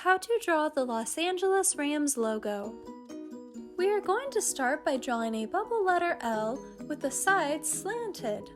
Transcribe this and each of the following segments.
How to draw the Los Angeles Rams logo. We are going to start by drawing a bubble letter L with the sides slanted.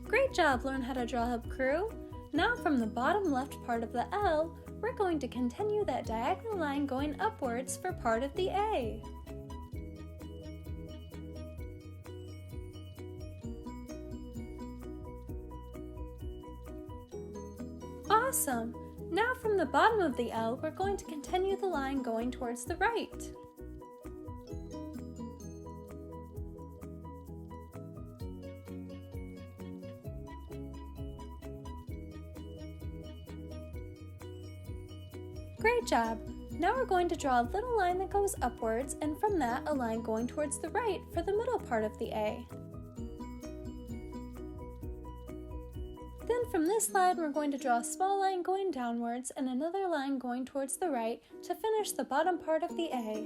Great job, Learn How to Draw Hub crew! Now from the bottom left part of the L, we're going to continue that diagonal line going upwards for part of the A. Awesome! Now from the bottom of the L, we're going to continue the line going towards the right. Great job! Now we're going to draw a little line that goes upwards, and from that a line going towards the right for the middle part of the A. Then from this line we're going to draw a small line going downwards and another line going towards the right to finish the bottom part of the A.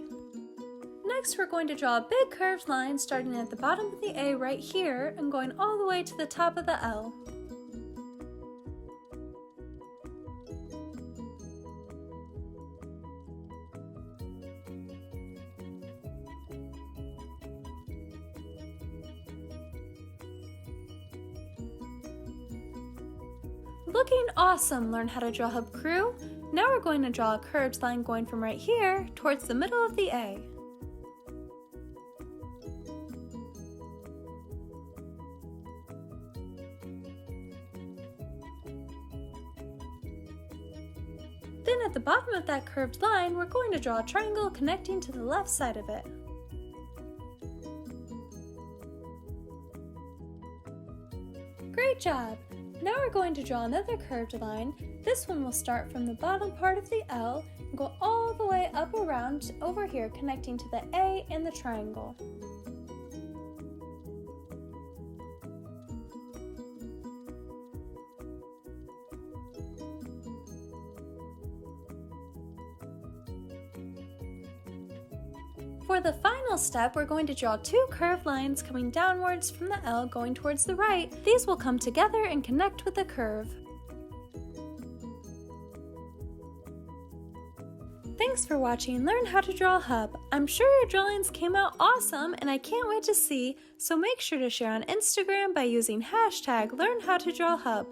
Next we're going to draw a big curved line starting at the bottom of the A right here and going all the way to the top of the L. Looking awesome, Learn How to Draw Hub crew! Now we're going to draw a curved line going from right here towards the middle of the A. Then at the bottom of that curved line, we're going to draw a triangle connecting to the left side of it. Great job! Now we're going to draw another curved line. This one will start from the bottom part of the L and go all the way up around over here connecting to the A and the triangle. For the final step, we're going to draw two curved lines coming downwards from the L going towards the right. These will come together and connect with the curve. Thanks for watching Learn How to Draw Hub. I'm sure your drawings came out awesome and I can't wait to see, so make sure to share on Instagram by using hashtag LearnHowToDrawHub.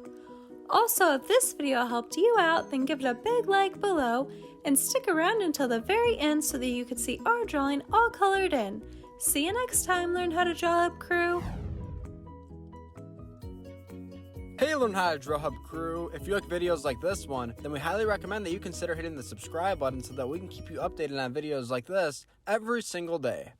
Also, if this video helped you out, then give it a big like below and stick around until the very end so that you can see our drawing all colored in. See you next time, Learn How to Draw Hub crew! Hey Learn How to Draw Hub crew! If you like videos like this one, then we highly recommend that you consider hitting the subscribe button so that we can keep you updated on videos like this every single day.